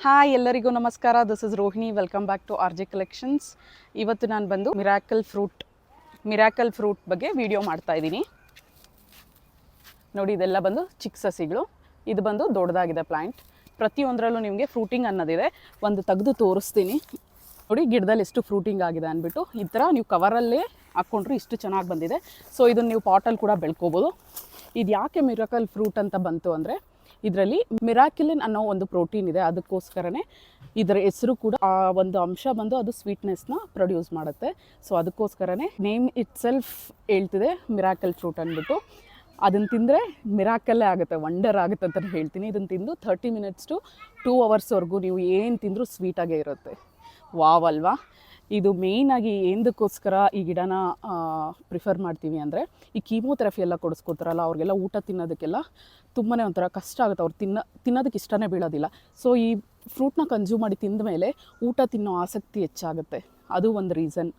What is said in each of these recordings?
Hi ಎಲ್ಲರಿಗೂ ನಮಸ್ಕಾರ. This is Rohini. Welcome back to R J collections. ಇವತ್ತು ನಾನು ಬಂದು ಮಿರಾಕಲ್ ಫ್ರೂಟ್ ಬಗ್ಗೆ ವಿಡಿಯೋ ಮಾಡ್ತಾ ಇದ್ದೀನಿ. ನೋಡಿ, ಇದೆಲ್ಲ ಬಂದು ಚಿಕ್ಕ ಸಸಿಗಳು. ಇದು ಬಂದು ದೊಡ್ಡದಾಗಿದೆ ಪ್ಲ್ಯಾಂಟ್. ಪ್ರತಿಯೊಂದರಲ್ಲೂ ನಿಮಗೆ ಫ್ರೂಟಿಂಗ್ ಅನ್ನೋದಿದೆ. ಒಂದು ತೆಗೆದು ತೋರಿಸ್ತೀನಿ. ನೋಡಿ, ಗಿಡದಲ್ಲಿ ಎಷ್ಟು ಫ್ರೂಟಿಂಗ್ ಆಗಿದೆ ಅಂದ್ಬಿಟ್ಟು. ಈ ಥರ ನೀವು ಕವರಲ್ಲೇ ಹಾಕ್ಕೊಂಡ್ರೆ ಇಷ್ಟು ಚೆನ್ನಾಗಿ ಬಂದಿದೆ. ಸೊ ಇದನ್ನು ನೀವು ಪಾಟಲ್ಲಿ ಕೂಡ ಬೆಳ್ಕೋಬೋದು. ಇದು ಯಾಕೆ ಮಿರಾಕಲ್ ಫ್ರೂಟ್ ಅಂತ ಬಂತು ಅಂದರೆ, ಇದರಲ್ಲಿ ಮಿರಾಕಿಲಿನ್ ಅನ್ನೋ ಒಂದು ಪ್ರೋಟೀನ್ ಇದೆ. ಅದಕ್ಕೋಸ್ಕರನೇ ಇದರ ಹೆಸರು ಕೂಡ ಆ ಒಂದು ಅಂಶ ಬಂದು ಅದು ಸ್ವೀಟ್ನೆಸ್ನ ಪ್ರೊಡ್ಯೂಸ್ ಮಾಡುತ್ತೆ. ಸೊ ಅದಕ್ಕೋಸ್ಕರನೇ ನೇಮ್ ಇಟ್ ಸೆಲ್ಫ್ ಹೇಳ್ತಿದೆ ಮಿರಾಕಲ್ ಫ್ರೂಟ್ ಅಂದ್ಬಿಟ್ಟು. ಅದನ್ನು ತಿಂದರೆ ಮಿರಾಕಲ್ಲೇ ಆಗುತ್ತೆ, ವಂಡರ್ ಆಗುತ್ತೆ ಅಂತ ಹೇಳ್ತೀನಿ. ಇದನ್ನು ತಿಂದು 30 ಮಿನಿಟ್ಸ್ ಟು 2 ಅವರ್ಸ್ವರೆಗೂ ನೀವು ಏನು ತಿಂದರೂ ಸ್ವೀಟಾಗೇ ಇರುತ್ತೆ. ವಾವ್ ಅಲ್ವಾ? ಇದು ಮೇಯ್ನಾಗಿ ಏನಕ್ಕೋಸ್ಕರ ಈ ಗಿಡನ ಪ್ರಿಫರ್ ಮಾಡ್ತೀವಿ ಅಂದರೆ, ಈ ಕೀಮೋಥೆರಪಿ ಎಲ್ಲ ಕೊಡಿಸ್ಕೋತಾರಲ್ಲ, ಅವ್ರಿಗೆಲ್ಲ ಊಟ ತಿನ್ನೋದಕ್ಕೆಲ್ಲ ತುಂಬಾ ಒಂಥರ ಕಷ್ಟ ಆಗುತ್ತೆ. ಅವ್ರು ತಿನ್ನೋದಕ್ಕೆ ಇಷ್ಟನೇ ಬೀಳೋದಿಲ್ಲ. ಸೊ ಈ ಫ್ರೂಟ್ನ ಕನ್ಸ್ಯೂಮ್ ಮಾಡಿ ತಿಂದ ಮೇಲೆ ಊಟ ತಿನ್ನೋ ಆಸಕ್ತಿ ಹೆಚ್ಚಾಗುತ್ತೆ. ಅದು ಒಂದು ರೀಸನ್.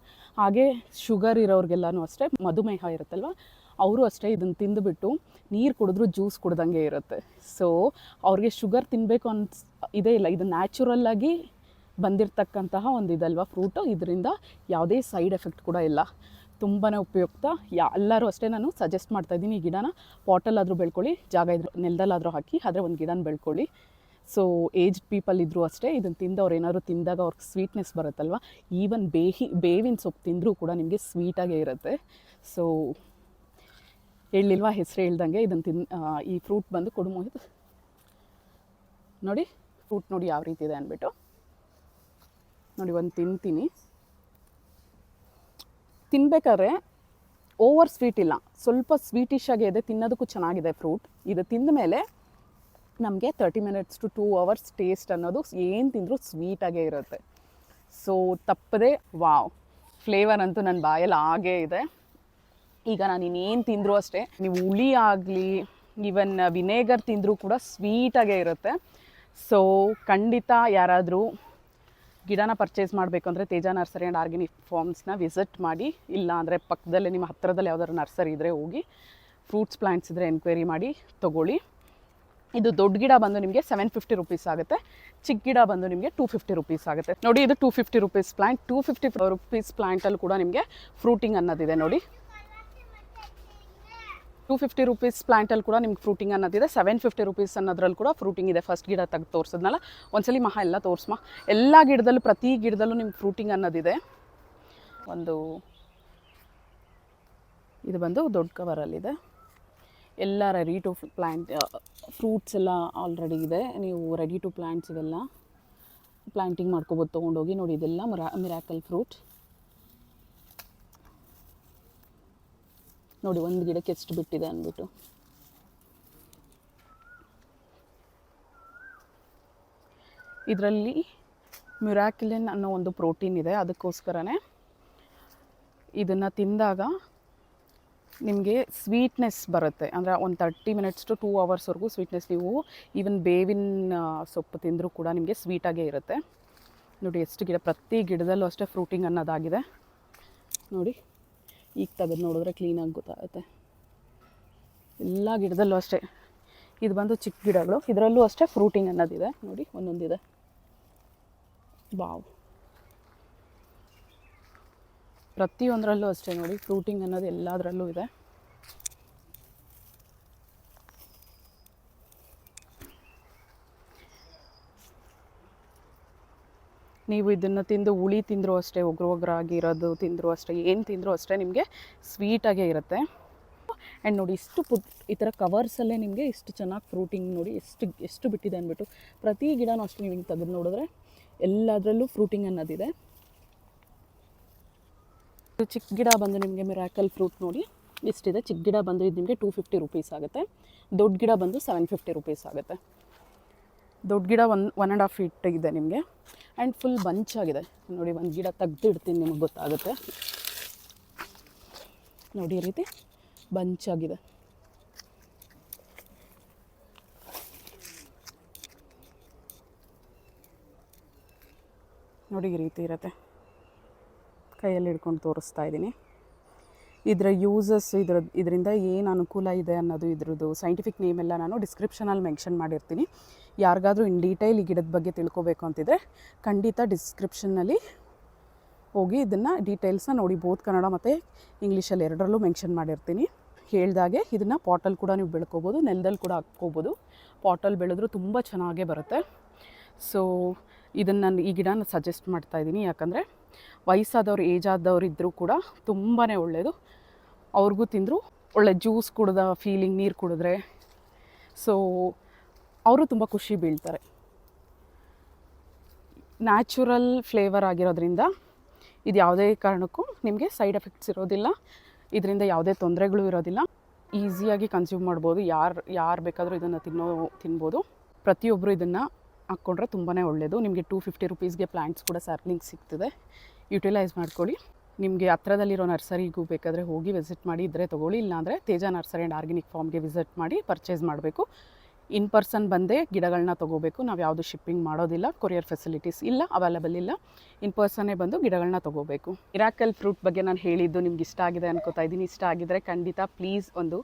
ಹಾಗೆ ಶುಗರ್ ಇರೋರಿಗೆಲ್ಲನೂ ಅಷ್ಟೇ, ಮಧುಮೇಹ ಇರುತ್ತಲ್ವ, ಅವರು ಅಷ್ಟೇ ಇದನ್ನು ತಿಂದುಬಿಟ್ಟು ನೀರು ಕುಡಿದ್ರೂ ಜ್ಯೂಸ್ ಕುಡ್ದಂಗೆ ಇರುತ್ತೆ. ಸೊ ಅವ್ರಿಗೆ ಶುಗರ್ ತಿನ್ನಬೇಕು ಇದೇ ಇಲ್ಲ. ಇದು ನ್ಯಾಚುರಲ್ಲಾಗಿ ಬಂದಿರತಕ್ಕಂತಹ ಒಂದು ಇದಲ್ವ ಫ್ರೂಟು. ಇದರಿಂದ ಯಾವುದೇ ಸೈಡ್ ಎಫೆಕ್ಟ್ ಕೂಡ ಇಲ್ಲ. ತುಂಬಾ ಉಪಯುಕ್ತ. ಎಲ್ಲರೂ ಅಷ್ಟೇ ನಾನು ಸಜೆಸ್ಟ್ ಮಾಡ್ತಾಯಿದ್ದೀನಿ, ಈ ಗಿಡನ ಪಾಟಲ್ಲಾದರೂ ಬೆಳ್ಕೊಳ್ಳಿ, ಜಾಗ ಇದ್ರೆ ನೆಲದಲ್ಲಾದರೂ ಹಾಕಿ, ಆದರೆ ಒಂದು ಗಿಡನ ಬೆಳ್ಕೊಳ್ಳಿ. ಸೊ ಏಜ್ಡ್ ಪೀಪಲ್ ಇದ್ದರೂ ಅಷ್ಟೇ ಇದನ್ನು ತಿಂದವ್ರು ಏನಾದ್ರು ತಿಂದಾಗ ಅವ್ರಿಗೆ ಸ್ವೀಟ್ನೆಸ್ ಬರುತ್ತಲ್ವ. ಈವನ್ ಬೇವಿನ ಸೊಪ್ಪು ತಿಂದರೂ ಕೂಡ ನಿಮಗೆ ಸ್ವೀಟಾಗೇ ಇರುತ್ತೆ. ಸೊ ಹೇಳಿಲ್ವಾ, ಹೆಸರು ಹೇಳ್ದಂಗೆ ಇದನ್ನು ಈ ಫ್ರೂಟ್ ಬಂದು ಕೊಡುಮೋದು. ನೋಡಿ, ಫ್ರೂಟ್ ನೋಡಿ ಯಾವ ರೀತಿ ಇದೆ ಅಂದ್ಬಿಟ್ಟು. ನೋಡಿ, ಒಂದು ತಿಂತೀನಿ. ತಿನ್ಬೇಕಾದ್ರೆ ಓವರ್ ಸ್ವೀಟ್ ಇಲ್ಲ, ಸ್ವಲ್ಪ ಸ್ವೀಟಿಶ್ ಆಗೇ ಇದೆ. ತಿನ್ನೋದಕ್ಕೂ ಚೆನ್ನಾಗಿದೆ ಫ್ರೂಟ್. ಇದು ತಿಂದ ಮೇಲೆ ನಮಗೆ 30 ಮಿನಿಟ್ಸ್ ಟು 2 ಅವರ್ಸ್ ಟೇಸ್ಟ್ ಅನ್ನೋದು ಏನು ತಿಂದರೂ ಸ್ವೀಟಾಗೇ ಇರುತ್ತೆ. ಸೊ ತಪ್ಪದೆ ವಾವ್, ಫ್ಲೇವರ್ ಅಂತೂ ನನ್ನ ಬಾಯಲ್ಲಿ ಹಾಗೇ ಇದೆ. ಈಗ ನಾನು ಇನ್ನೇನು ತಿಂದರೂ ಅಷ್ಟೇ, ನೀವು ಹುಳಿ ಆಗಲಿ ಈವನ್ ವಿನೇಗರ್ ತಿಂದರೂ ಕೂಡ ಸ್ವೀಟಾಗೇ ಇರುತ್ತೆ. ಸೊ ಖಂಡಿತ ಯಾರಾದರೂ ಗಿಡನ ಪರ್ಚೇಸ್ ಮಾಡಬೇಕು ಅಂದರೆ ತೇಜ ನರ್ಸರಿ ಆ್ಯಂಡ್ ಆರ್ಗ್ಯಾನಿಕ್ ಫಾರ್ಮ್ಸ್ನ ವಿಸಿಟ್ ಮಾಡಿ. ಇಲ್ಲ ಅಂದರೆ ಪಕ್ಕದಲ್ಲೇ ನಿಮ್ಮ ಹತ್ತಿರದಲ್ಲಿ ಯಾವ್ದಾದ್ರು ನರ್ಸರಿ ಇದ್ದರೆ ಹೋಗಿ, ಫ್ರೂಟ್ಸ್ ಪ್ಲ್ಯಾಂಟ್ಸ್ ಇದ್ದರೆ ಎನ್ಕ್ವೈರಿ ಮಾಡಿ ತೊಗೊಳ್ಳಿ. ಇದು ದೊಡ್ಡ ಗಿಡ ಬಂದು ನಿಮಗೆ 750 ರುಪೀಸ್ ಆಗುತ್ತೆ. ಚಿಕ್ಕ ಗಿಡ ಬಂದು ನಿಮಗೆ 250 ರುಪೀಸ್ ಆಗುತ್ತೆ. ನೋಡಿ, ಇದು 250 ರುಪೀಸ್ ಪ್ಲ್ಯಾಂಟ್. 250 ರುಪೀಸ್ ಪ್ಲ್ಯಾಂಟಲ್ಲಿ ಕೂಡ ನಿಮಗೆ ಫ್ರೂಟಿಂಗ್ ಅನ್ನೋದಿದೆ. ನೋಡಿ, 250 ರುಪೀಸ್ ಪ್ಲ್ಯಾಂಟಲ್ಲಿ ಕೂಡ ನಿಮ್ಗೆ ಫ್ರೂಟಿಂಗ್ ಅನ್ನೋದಿದೆ. 750 ರುಪೀಸ್ ಅನ್ನೋದ್ರಲ್ಲಿ ಕೂಡ ಫ್ರೂಟಿಂಗ್ ಇದೆ. ಫಸ್ಟ್ ಗಿಡ ತೆಗೆದು ತೋರಿಸಿದ್ನಲ್ಲ, ಒಂದ್ಸಲಿ ಎಲ್ಲ ತೋರಿಸ್ಮಾ. ಎಲ್ಲ ಗಿಡದಲ್ಲೂ ಪ್ರತಿ ಗಿಡದಲ್ಲೂ ನಿಮ್ಗೆ ಫ್ರೂಟಿಂಗ್ ಅನ್ನೋದಿದೆ. ಇದು ಬಂದು ದೊಡ್ಡ ಕವರಲ್ಲಿದೆ. ಎಲ್ಲ ರೆಡಿ ಟು ಪ್ಲ್ಯಾಂಟ್ ಫ್ರೂಟ್ಸ್ ಎಲ್ಲ ಆಲ್ರೆಡಿ ಇದೆ. ನೀವು ರೆಡಿ ಟು ಪ್ಲ್ಯಾಂಟ್ಸ್ ಇವೆಲ್ಲ ಪ್ಲ್ಯಾಂಟಿಂಗ್ ಮಾಡ್ಕೊಬೋದು ತೊಗೊಂಡೋಗಿ. ನೋಡಿ, ಇದೆಲ್ಲ ಮಿರಾಕಲ್ ಫ್ರೂಟ್. ನೋಡಿ, ಒಂದು ಗಿಡಕ್ಕೆ ಎಷ್ಟು ಬಿಟ್ಟಿದೆ ಅಂದ್ಬಿಟ್ಟು. ಇದರಲ್ಲಿ ಮಿರಾಕಿಲಿನ್ ಅನ್ನೋ ಒಂದು ಪ್ರೋಟೀನ್ ಇದೆ. ಅದಕ್ಕೋಸ್ಕರನೇ ಇದನ್ನು ತಿಂದಾಗ ನಿಮಗೆ ಸ್ವೀಟ್ನೆಸ್ ಬರುತ್ತೆ. ಅಂದರೆ ಒಂದು 30 ಮಿನಿಟ್ಸ್ ಟು 2 ಅವರ್ಸ್ವರೆಗೂ ಸ್ವೀಟ್ನೆಸ್. ನೀವು ಈವನ್ ಬೇವಿನ ಸೊಪ್ಪು ತಿಂದರೂ ಕೂಡ ನಿಮಗೆ ಸ್ವೀಟಾಗೇ ಇರುತ್ತೆ. ನೋಡಿ, ಎಷ್ಟು ಗಿಡ, ಪ್ರತಿ ಗಿಡದಲ್ಲೂ ಅಷ್ಟೇ ಫ್ರೂಟಿಂಗ್ ಅನ್ನೋದಾಗಿದೆ. ನೋಡಿ, ಈಗ ತೆಗೆದು ನೋಡಿದ್ರೆ ಕ್ಲೀನಾಗಿ ಗೊತ್ತಾಗುತ್ತೆ. ಎಲ್ಲ ಗಿಡದಲ್ಲೂ ಅಷ್ಟೇ. ಇದು ಬಂದು ಚಿಕ್ಕ ಗಿಡಗಳು, ಇದರಲ್ಲೂ ಅಷ್ಟೇ ಫ್ರೂಟಿಂಗ್ ಅನ್ನೋದಿದೆ. ನೋಡಿ, ಒಂದೊಂದಿದೆ. ವಾವ್, ಪ್ರತಿಯೊಂದರಲ್ಲೂ ಅಷ್ಟೇ ನೋಡಿ, ಫ್ರೂಟಿಂಗ್ ಅನ್ನೋದು ಎಲ್ಲದರಲ್ಲೂ ಇದೆ. ನೀವು ಇದನ್ನು ತಿಂದು ಹುಳಿ ತಿಂದರೂ ಅಷ್ಟೇ, ಒಗ್ರಾಗಿರೋದು ತಿಂದರೂ ಅಷ್ಟೇ, ಏನು ತಿಂದರೂ ಅಷ್ಟೇ ನಿಮಗೆ ಸ್ವೀಟಾಗೇ ಇರುತ್ತೆ. ಆ್ಯಂಡ್ ನೋಡಿ, ಈ ಥರ ಕವರ್ಸಲ್ಲೇ ನಿಮಗೆ ಇಷ್ಟು ಚೆನ್ನಾಗಿ ಫ್ರೂಟಿಂಗ್ ನೋಡಿ ಎಷ್ಟು ಬಿಟ್ಟಿದೆ ಅಂದ್ಬಿಟ್ಟು. ಪ್ರತಿ ಗಿಡನೂ ಅಷ್ಟೇ ನೀವು ಹಿಂಗೆ ತೆಗೆದು ನೋಡಿದ್ರೆ ಎಲ್ಲದರಲ್ಲೂ ಫ್ರೂಟಿಂಗ್ ಅನ್ನೋದಿದೆ. ಚಿಕ್ಕ ಗಿಡ ಬಂದು ನಿಮಗೆ ಮಿರಾಕಲ್ ಫ್ರೂಟ್ ನೋಡಿ ಇಷ್ಟಿದೆ. ಚಿಕ್ಕ ಗಿಡ ಬಂದು ಇದು ನಿಮಗೆ 250 ರುಪೀಸ್ ಆಗುತ್ತೆ. ದೊಡ್ಡ ಗಿಡ ಬಂದು 750 ರುಪೀಸ್ ಆಗುತ್ತೆ. ದೊಡ್ಡ ಗಿಡ 1.5 ಫೀಟ್ ಇದೆ ನಿಮಗೆ. ಆ್ಯಂಡ್ ಫುಲ್ ಬಂಚ್ ಆಗಿದೆ. ನೋಡಿ, ಒಂದು ಗಿಡ ತೆಗೆದು ಇಡ್ತೀನಿ, ನಿಮಗೆ ಗೊತ್ತಾಗುತ್ತೆ. ನೋಡಿ, ಈ ರೀತಿ ಬಂಚ್ ಆಗಿದೆ. ನೋಡಿ, ಈ ರೀತಿ ಇರುತ್ತೆ. ಕೈಯಲ್ಲಿ ಹಿಡ್ಕೊಂಡು ತೋರಿಸ್ತಾ ಇದ್ದೀನಿ. ಇದರ ಯೂಸಸ್ ಇದರಿಂದ ಏನು ಅನುಕೂಲ ಇದೆ ಅನ್ನೋದು ಇದ್ರದ್ದು ಸೈಂಟಿಫಿಕ್ ನೇಮ್ ಎಲ್ಲ ನಾನು ಡಿಸ್ಕ್ರಿಪ್ಷನಲ್ಲಿ ಮೆನ್ಷನ್ ಮಾಡಿರ್ತೀನಿ. ಯಾರಿಗಾದರೂ ಇನ್ ಡೀಟೇಲ್ ಈ ಗಿಡದ ಬಗ್ಗೆ ತಿಳ್ಕೊಬೇಕು ಅಂತಿದ್ರೆ ಖಂಡಿತ ಡಿಸ್ಕ್ರಿಪ್ಷನ್ನಲ್ಲಿ ಹೋಗಿ ಇದನ್ನು ಡೀಟೇಲ್ಸ್ನ ನೋಡಿ. ಬೋತ್ ಕನ್ನಡ ಮತ್ತು ಇಂಗ್ಲೀಷಲ್ಲಿ ಎರಡರಲ್ಲೂ ಮೆನ್ಷನ್ ಮಾಡಿರ್ತೀನಿ. ಹೇಳ್ದಾಗೆ ಇದನ್ನು ಪಾಟಲ್ಲಿ ಕೂಡ ನೀವು ಬೆಳ್ಕೊಬೋದು, ನೆಲದಲ್ಲಿ ಕೂಡ ಹಾಕ್ಕೋಬೋದು. ಪಾಟಲ್ಲಿ ಬೆಳೆದ್ರೂ ತುಂಬ ಚೆನ್ನಾಗೇ ಬರುತ್ತೆ. ಸೊ ಇದನ್ನು ನಾನು ಈ ಗಿಡನ ಸಜೆಸ್ಟ್ ಮಾಡ್ತಾಯಿದ್ದೀನಿ. ಯಾಕಂದರೆ ವಯಸ್ಸಾದವ್ರು, ಏಜ್ ಆದವ್ರು ಇದ್ದರೂ ಕೂಡ ತುಂಬಾ ಒಳ್ಳೆಯದು. ಅವ್ರಿಗೂ ತಿಂದರೂ ಒಳ್ಳೆ ಜ್ಯೂಸ್ ಕುಡ್ದ ಫೀಲಿಂಗ್, ನೀರು ಕುಡಿದ್ರೆ ಸೊ ಅವರು ತುಂಬ ಖುಷಿ ಬೀಳ್ತಾರೆ. ನ್ಯಾಚುರಲ್ ಫ್ಲೇವರ್ ಆಗಿರೋದ್ರಿಂದ ಇದು ಯಾವುದೇ ಕಾರಣಕ್ಕೂ ನಿಮಗೆ ಸೈಡ್ ಎಫೆಕ್ಟ್ಸ್ ಇರೋದಿಲ್ಲ, ಇದರಿಂದ ಯಾವುದೇ ತೊಂದರೆಗಳು ಇರೋದಿಲ್ಲ. ಈಸಿಯಾಗಿ ಕನ್ಸ್ಯೂಮ್ ಮಾಡ್ಬೋದು. ಯಾರು ಬೇಕಾದರೂ ಇದನ್ನು ತಿನ್ಬೋದು. ಪ್ರತಿಯೊಬ್ಬರು ಇದನ್ನು ಹಾಕ್ಕೊಂಡ್ರೆ ತುಂಬಾ ಒಳ್ಳೆಯದು. ನಿಮಗೆ 250 ರುಪೀಸ್ಗೆ ಪ್ಲ್ಯಾಂಟ್ಸ್ ಕೂಡ ಸ್ಯಾಪ್ಲಿಂಗ್ ಸಿಗ್ತದೆ. ಯುಟಿಲೈಸ್ ಮಾಡ್ಕೊಳ್ಳಿ. ನಿಮಗೆ ಹತ್ರದಲ್ಲಿರೋ ನರ್ಸರಿಗೂ ಬೇಕಾದರೆ ಹೋಗಿ ವಿಸಿಟ್ ಮಾಡಿ, ಇದ್ದರೆ ತೊಗೊಳ್ಳಿ. ಇಲ್ಲಾಂದರೆ ತೇಜ ನರ್ಸರಿ ಆ್ಯಂಡ್ ಆರ್ಗ್ಯಾನಿಕ್ ಫಾರ್ಮ್ಗೆ ವಿಸಿಟ್ ಮಾಡಿ ಪರ್ಚೇಸ್ ಮಾಡಬೇಕು. ಇನ್ ಪರ್ಸನ್ ಬಂದೇ ಗಿಡಗಳನ್ನ ತೊಗೋಬೇಕು. ನಾವು ಯಾವುದು ಶಿಪ್ಪಿಂಗ್ ಮಾಡೋದಿಲ್ಲ, ಕೊರಿಯರ್ ಫೆಸಿಲಿಟೀಸ್ ಇಲ್ಲ, ಅವೈಲೇಬಲ್ ಇಲ್ಲ. ಇನ್ ಪರ್ಸನ್ನೇ ಬಂದು ಗಿಡಗಳನ್ನ ತೊಗೋಬೇಕು. ಮಿರಾಕಲ್ ಫ್ರೂಟ್ ಬಗ್ಗೆ ನಾನು ಹೇಳಿದ್ದು ನಿಮ್ಗೆ ಇಷ್ಟ ಆಗಿದೆ ಅನ್ಕೋತಾ ಇದ್ದೀನಿ. ಇಷ್ಟ ಆಗಿದ್ದರೆ ಖಂಡಿತ ಪ್ಲೀಸ್ ಒಂದು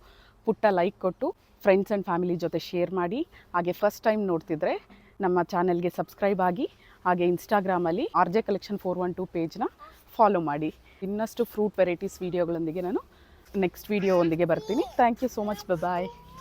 ಪುಟ್ಟ ಲೈಕ್ ಕೊಟ್ಟು ಫ್ರೆಂಡ್ಸ್ ಆ್ಯಂಡ್ ಫ್ಯಾಮಿಲಿ ಜೊತೆ ಶೇರ್ ಮಾಡಿ. ಹಾಗೆ ಫಸ್ಟ್ ಟೈಮ್ ನೋಡ್ತಿದ್ರೆ ನಮ್ಮ ಚಾನೆಲ್ಗೆ ಸಬ್ಸ್ಕ್ರೈಬ್ ಆಗಿ, ಹಾಗೆ ಇನ್ಸ್ಟಾಗ್ರಾಮಲ್ಲಿ RJ Collection 412 ಪೇಜ್ನ ಫಾಲೋ ಮಾಡಿ. ಇನ್ನಷ್ಟು ಫ್ರೂಟ್ ವೆರೈಟೀಸ್ ವೀಡಿಯೋಗಳೊಂದಿಗೆ ನಾನು ನೆಕ್ಸ್ಟ್ ವೀಡಿಯೋ ಒಂದಿಗೆ ಬರ್ತೀನಿ. Thank you so much. Bye.